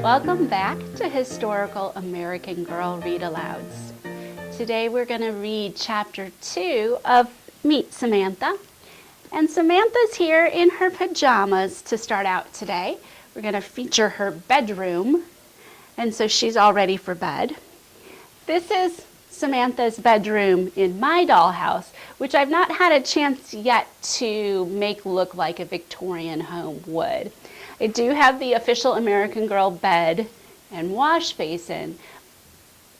Welcome back to Historical American Girl Read-Alouds. Today we're going to read Chapter 2 of Meet Samantha. And Samantha's here in her pajamas to start out today. We're going to feature her bedroom, and so she's all ready for bed. This is Samantha's bedroom in my dollhouse, which I've not had a chance yet to make look like a Victorian home would. I do have the official American Girl bed and wash basin,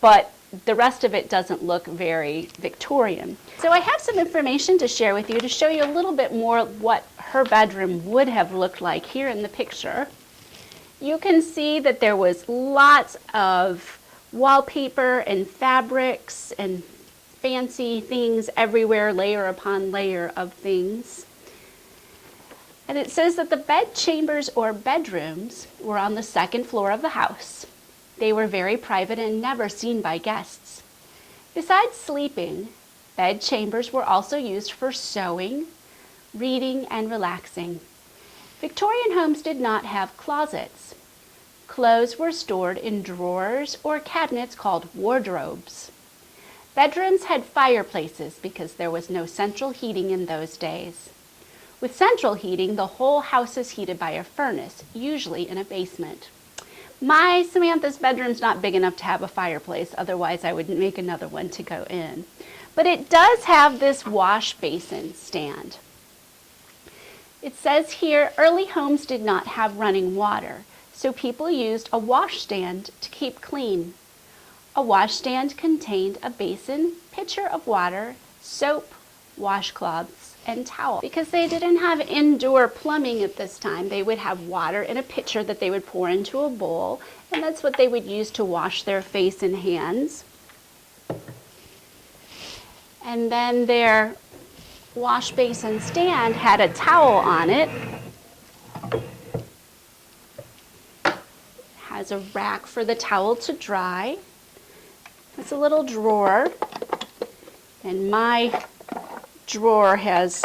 but the rest of it doesn't look very Victorian. So I have some information to share with you to show you a little bit more what her bedroom would have looked like here in the picture. You can see that there was lots of wallpaper and fabrics and fancy things everywhere, layer upon layer of things. And it says that the bed chambers or bedrooms were on the second floor of the house. They were very private and never seen by guests. Besides sleeping, bed chambers were also used for sewing, reading, and relaxing. Victorian homes did not have closets. Clothes were stored in drawers or cabinets called wardrobes. Bedrooms had fireplaces because there was no central heating in those days. With central heating, the whole house is heated by a furnace, usually in a basement. My Samantha's bedroom's not big enough to have a fireplace, otherwise I would make another one to go in. But it does have this wash basin stand. It says here, early homes did not have running water, so people used a washstand to keep clean. A washstand contained a basin, pitcher of water, soap, washcloths, and towel. Because they didn't have indoor plumbing at this time, they would have water in a pitcher that they would pour into a bowl, and that's what they would use to wash their face and hands. And then their wash basin stand had a towel on it. Has a rack for the towel to dry. It's a little drawer, and my drawer has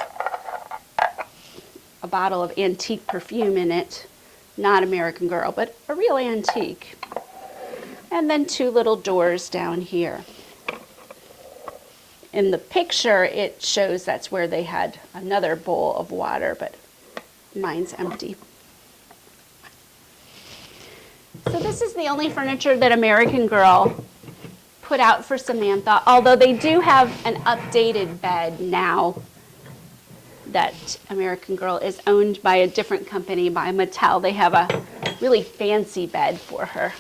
a bottle of antique perfume in it, not American Girl, but a real antique. And then two little doors down here. In the picture, it shows that's where they had another bowl of water, but mine's empty. So this is the only furniture that American Girl put out for Samantha, although they do have an updated bed now that American Girl is owned by a different company, by Mattel. They have a really fancy bed for her.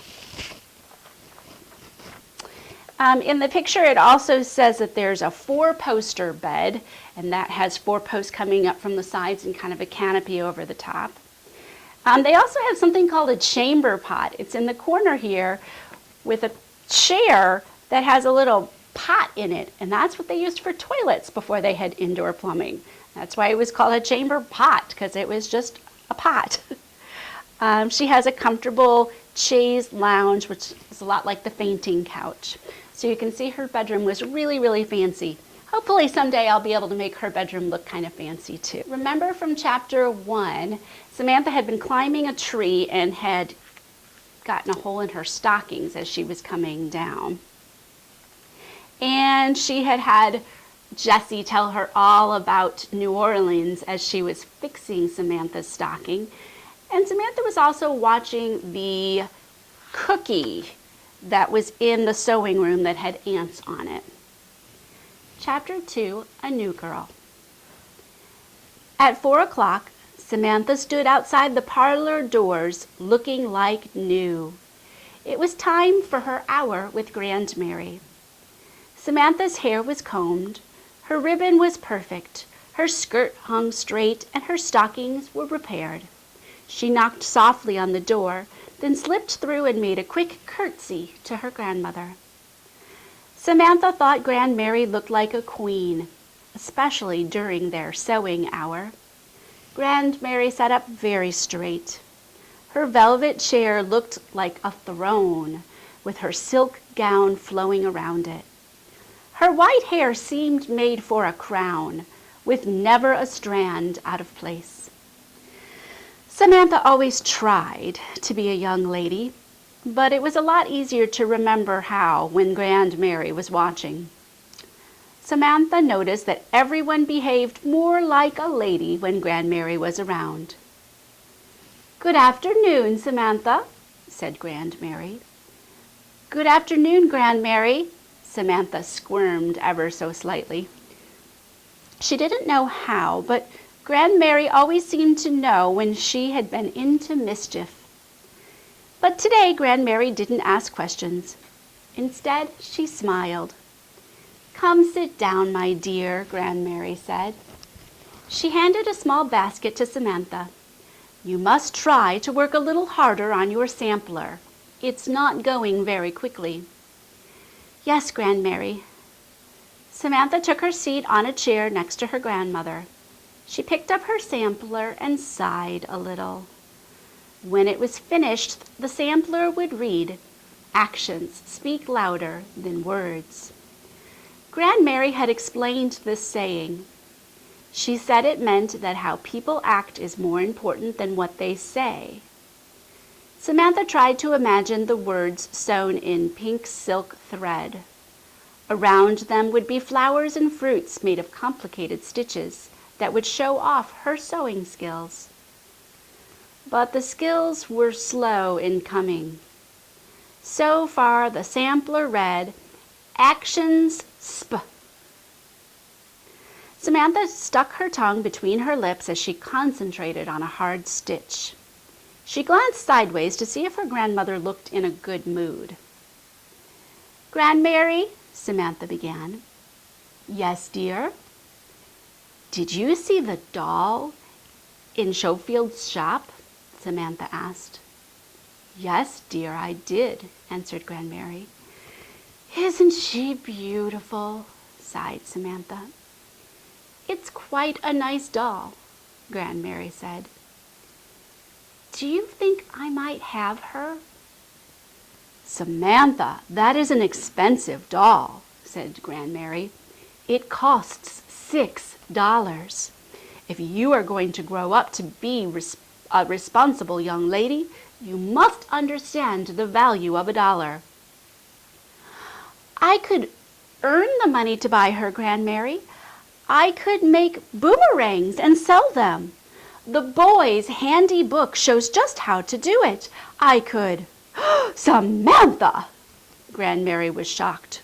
In the picture, it also says that there's a 4-poster bed, and that has 4 posts coming up from the sides and kind of a canopy over the top. They also have something called a chamber pot. It's in the corner here with a chair that has a little pot in it, and that's what they used for toilets before they had indoor plumbing. That's why it was called a chamber pot, because it was just a pot. She has a comfortable chaise lounge, which is a lot like the fainting couch. So you can see her bedroom was really, really fancy. Hopefully someday I'll be able to make her bedroom look kind of fancy too. Remember from chapter 1, Samantha had been climbing a tree and had gotten a hole in her stockings as she was coming down. And she had had Jessie tell her all about New Orleans as she was fixing Samantha's stocking. And Samantha was also watching the cookie that was in the sewing room that had ants on it. Chapter 2, A New Girl. At 4 o'clock, Samantha stood outside the parlor doors looking like new. It was time for her hour with Grand Mary. Samantha's hair was combed, her ribbon was perfect, her skirt hung straight, and her stockings were repaired. She knocked softly on the door, then slipped through and made a quick curtsy to her grandmother. Samantha thought Grand Mary looked like a queen, especially during their sewing hour. Grand Mary sat up very straight. Her velvet chair looked like a throne, with her silk gown flowing around it. Her white hair seemed made for a crown, with never a strand out of place. Samantha always tried to be a young lady, but it was a lot easier to remember how when Grandmary was watching. Samantha noticed that everyone behaved more like a lady when Grandmary was around. "Good afternoon, Samantha," said Grandmary. "Good afternoon, Grandmary." Samantha squirmed ever so slightly. She didn't know how, but Grandmary always seemed to know when she had been into mischief. But today Grandmary didn't ask questions. Instead, she smiled. "Come sit down, my dear," Grandmary said. She handed a small basket to Samantha. "You must try to work a little harder on your sampler. It's not going very quickly." "Yes, Grandmary." Samantha took her seat on a chair next to her grandmother. She picked up her sampler and sighed a little. When it was finished, the sampler would read, "Actions speak louder than words." Grandmary had explained this saying. She said it meant that how people act is more important than what they say. Samantha tried to imagine the words sewn in pink silk thread. Around them would be flowers and fruits made of complicated stitches that would show off her sewing skills. But the skills were slow in coming. So far, the sampler read, "Actions sp." Samantha stuck her tongue between her lips as she concentrated on a hard stitch. She glanced sideways to see if her grandmother looked in a good mood. "Grandmary," Samantha began. "Yes, dear?" "Did you see the doll in Schofield's shop?" Samantha asked. "Yes, dear, I did," answered Grandmary. "Isn't she beautiful?" sighed Samantha. "It's quite a nice doll," Grandmary said. "Do you think I might have her?" "Samantha, that is an expensive doll," said Grandmary. "It costs $6. If you are going to grow up to be a responsible young lady, you must understand the value of $1. "I could earn the money to buy her, Grandmary. I could make boomerangs and sell them. The boys' handy book shows just how to do it. I could—" "Samantha!" Grandmary was shocked.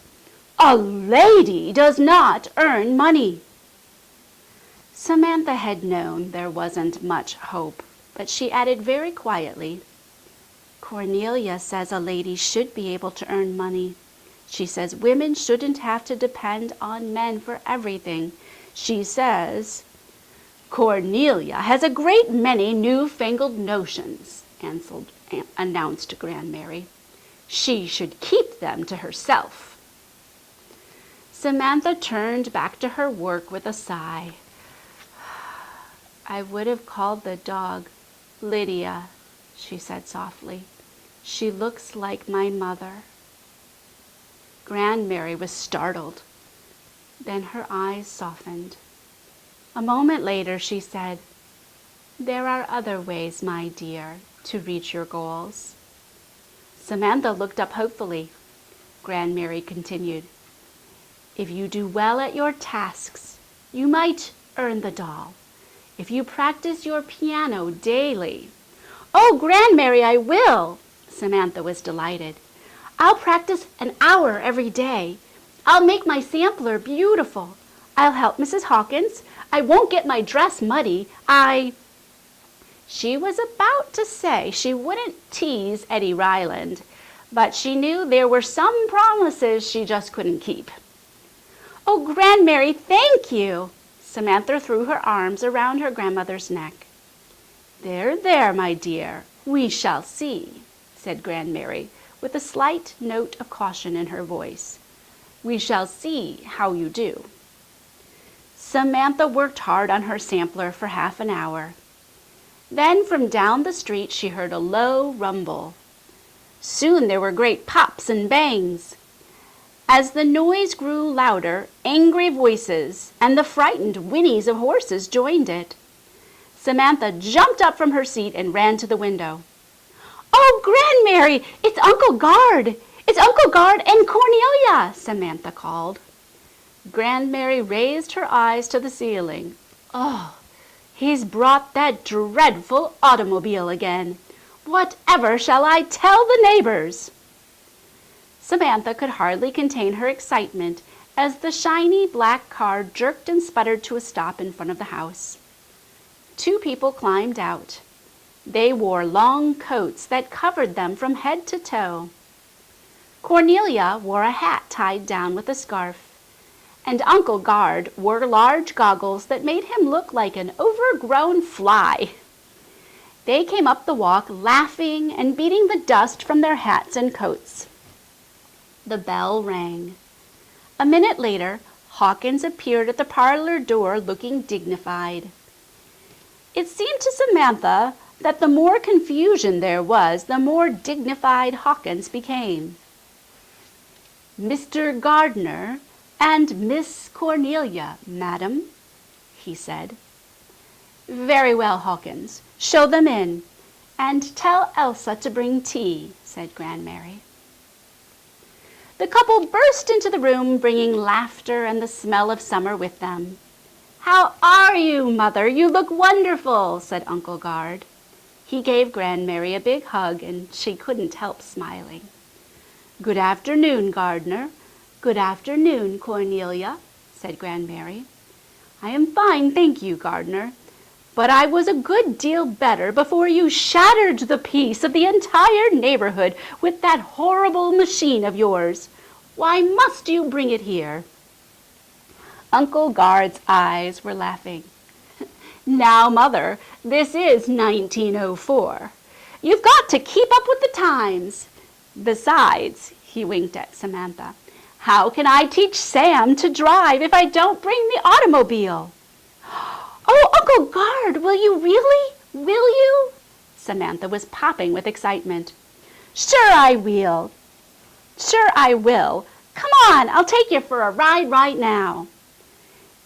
"A lady does not earn money." Samantha had known there wasn't much hope, but she added very quietly, "Cornelia says a lady should be able to earn money. She says women shouldn't have to depend on men for everything. She says—" "Cornelia has a great many new-fangled notions," announced Grandmary. "She should keep them to herself." Samantha turned back to her work with a sigh. "I would have called the dog Lydia," she said softly. "She looks like my mother." Grandmary was startled. Then her eyes softened. A moment later she said, "There are other ways, my dear, to reach your goals." Samantha looked up hopefully. Grandmary continued, "If you do well at your tasks, you might earn the doll. If you practice your piano daily—" "Oh, Grandmary, I will!" Samantha was delighted. "I'll practice an hour every day. I'll make my sampler beautiful. I'll help Mrs. Hawkins. I won't get my dress muddy. She was about to say she wouldn't tease Eddie Ryland, but she knew there were some promises she just couldn't keep. "Oh, Grandmary, thank you!" Samantha threw her arms around her grandmother's neck. "There, there, my dear, we shall see," said Grandmary, with a slight note of caution in her voice. "We shall see how you do." Samantha worked hard on her sampler for half an hour. Then from down the street she heard a low rumble. Soon there were great pops and bangs. As the noise grew louder, angry voices and the frightened whinnies of horses joined it. Samantha jumped up from her seat and ran to the window. "Oh, Grandmary, it's Uncle Guard! It's Uncle Guard and Cornelia!" Samantha called. Grandmary raised her eyes to the ceiling. "Oh, he's brought that dreadful automobile again. Whatever shall I tell the neighbors?" Samantha could hardly contain her excitement as the shiny black car jerked and sputtered to a stop in front of the house. Two people climbed out. They wore long coats that covered them from head to toe. Cornelia wore a hat tied down with a scarf, and Uncle Guard wore large goggles that made him look like an overgrown fly. They came up the walk laughing and beating the dust from their hats and coats. The bell rang. A minute later, Hawkins appeared at the parlor door looking dignified. It seemed to Samantha that the more confusion there was, the more dignified Hawkins became. "Mr. Gardner and Miss Cornelia, madam," he said. "Very well, Hawkins. Show them in, and tell Elsa to bring tea," said Grandmary. The couple burst into the room, bringing laughter and the smell of summer with them. "How are you, Mother? You look wonderful," said Uncle Guard. He gave Grandmary a big hug, and she couldn't help smiling. "Good afternoon, Gardner. Good afternoon, Cornelia," said Grandmary. "I am fine, thank you, Gardner. But I was a good deal better before you shattered the peace of the entire neighborhood with that horrible machine of yours. Why must you bring it here?" Uncle Guard's eyes were laughing. "Now, Mother, this is 1904. You've got to keep up with the times. Besides," he winked at Samantha, "how can I teach Sam to drive if I don't bring the automobile?" "Oh, Uncle Guard, will you really? Will you?" Samantha was popping with excitement. "Sure I will. Sure I will. Come on, I'll take you for a ride right now."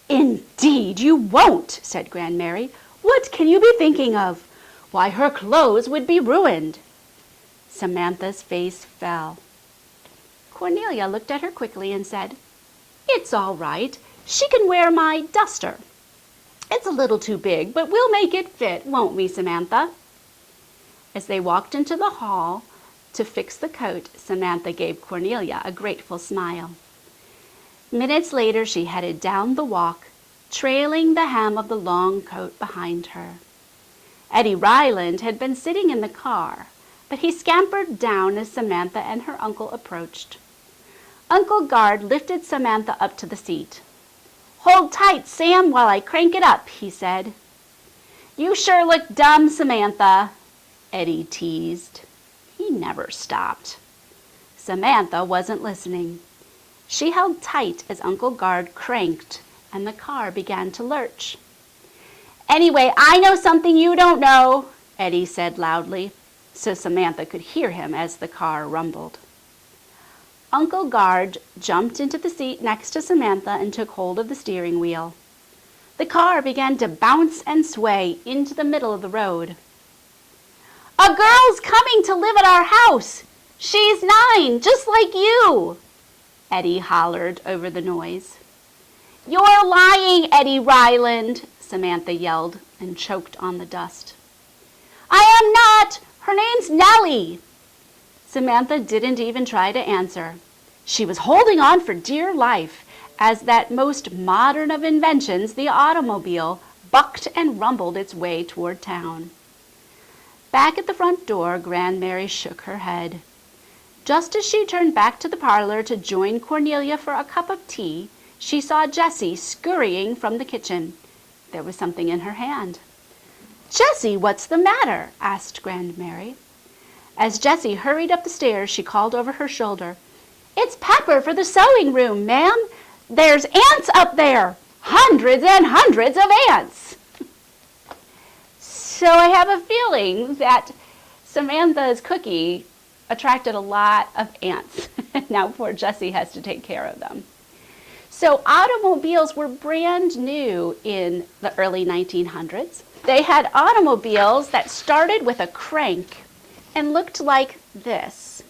"Indeed you won't," said Grandmary. "What can you be thinking of? Why, her clothes would be ruined." Samantha's face fell. Cornelia looked at her quickly and said, "It's all right. She can wear my duster. It's a little too big, but we'll make it fit, won't we, Samantha?" As they walked into the hall to fix the coat, Samantha gave Cornelia a grateful smile. Minutes later, she headed down the walk, trailing the hem of the long coat behind her. Eddie Ryland had been sitting in the car, but he scampered down as Samantha and her uncle approached. Uncle Guard lifted Samantha up to the seat. "Hold tight, Sam, while I crank it up," he said. "You sure look dumb, Samantha," Eddie teased. He never stopped. Samantha wasn't listening. She held tight as Uncle Guard cranked, and the car began to lurch. "Anyway, I know something you don't know," Eddie said loudly, so Samantha could hear him as the car rumbled. Uncle Guard jumped into the seat next to Samantha and took hold of the steering wheel. The car began to bounce and sway into the middle of the road. "A girl's coming to live at our house. She's 9, just like you," Eddie hollered over the noise. "You're lying, Eddie Ryland," Samantha yelled and choked on the dust. "I am not. Her name's Nellie." Samantha didn't even try to answer. She was holding on for dear life as that most modern of inventions, the automobile, bucked and rumbled its way toward town. Back at the front door, Grandmary shook her head. Just as she turned back to the parlor to join Cornelia for a cup of tea, she saw Jessie scurrying from the kitchen. There was something in her hand. "Jessie, what's the matter?" asked Grandmary. As Jessie hurried up the stairs, she called over her shoulder, "It's Pepper for the sewing room, ma'am. There's ants up there. Hundreds and hundreds of ants." So I have a feeling that Samantha's cookie attracted a lot of ants. Now poor Jessie has to take care of them. So automobiles were brand new in the early 1900s. They had automobiles that started with a crank and looked like this.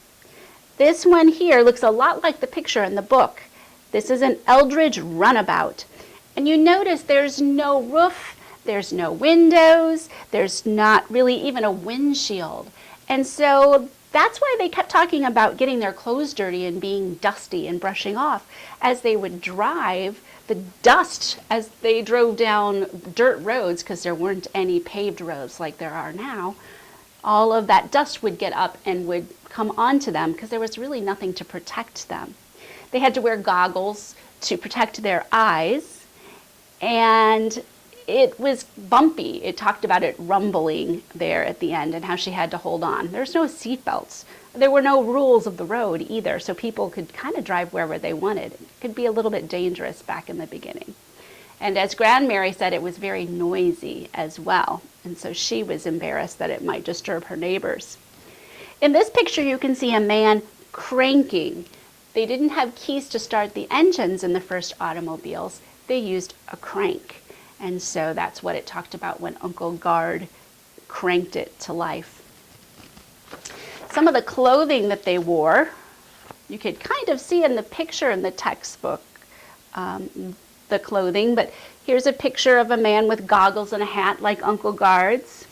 This one here looks a lot like the picture in the book. This is an Eldridge runabout. And you notice there's no roof, there's no windows, there's not really even a windshield. And so that's why they kept talking about getting their clothes dirty and being dusty and brushing off. As they would drive, the dust as they drove down dirt roads, because there weren't any paved roads like there are now, all of that dust would get up and would come onto them because there was really nothing to protect them. They had to wear goggles to protect their eyes, and it was bumpy. It talked about it rumbling there at the end and how she had to hold on. There's no seat belts. There were no rules of the road either, so people could kind of drive wherever they wanted. It could be a little bit dangerous back in the beginning. And as Grandmary said, it was very noisy as well, and so she was embarrassed that it might disturb her neighbors. In this picture, you can see a man cranking. They didn't have keys to start the engines in the first automobiles. They used a crank. And so that's what it talked about when Uncle Gard cranked it to life. Some of the clothing that they wore, you could kind of see in the picture in the textbook, the clothing, but here's a picture of a man with goggles and a hat like Uncle Gard's.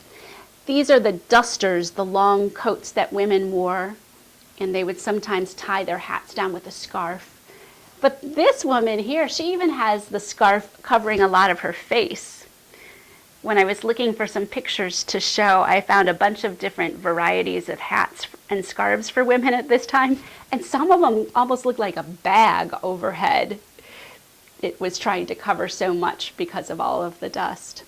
These are the dusters, the long coats that women wore, and they would sometimes tie their hats down with a scarf. But this woman here, she even has the scarf covering a lot of her face. When I was looking for some pictures to show, I found a bunch of different varieties of hats and scarves for women at this time, and some of them almost looked like a bag overhead. It was trying to cover so much because of all of the dust.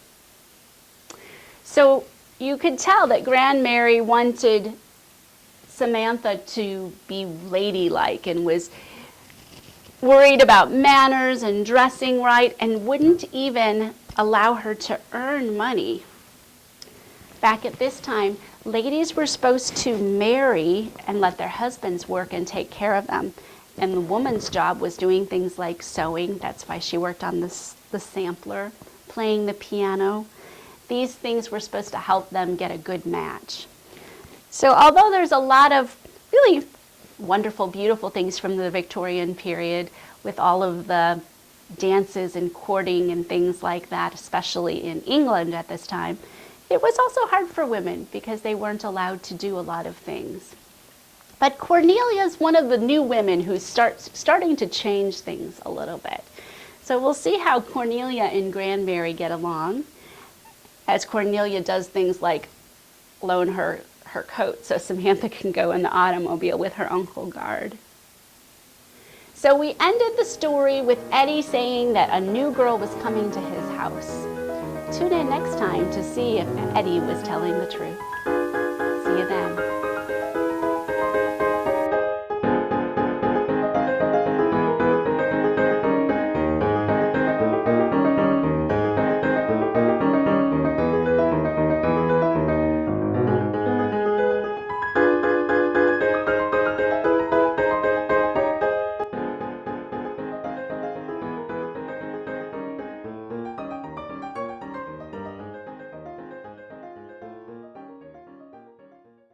So you could tell that Grandmary wanted Samantha to be ladylike and was worried about manners and dressing right and wouldn't even allow her to earn money. Back at this time, ladies were supposed to marry and let their husbands work and take care of them. And the woman's job was doing things like sewing. That's why she worked on the sampler, playing the piano. These things were supposed to help them get a good match. So although there's a lot of really wonderful, beautiful things from the Victorian period with all of the dances and courting and things like that, especially in England at this time, it was also hard for women because they weren't allowed to do a lot of things. But Cornelia is one of the new women who's starting to change things a little bit. So we'll see how Cornelia and Grandmary get along as Cornelia does things like loan her coat so Samantha can go in the automobile with her Uncle Gard. So we ended the story with Eddie saying that a new girl was coming to his house. Tune in next time to see if Eddie was telling the truth.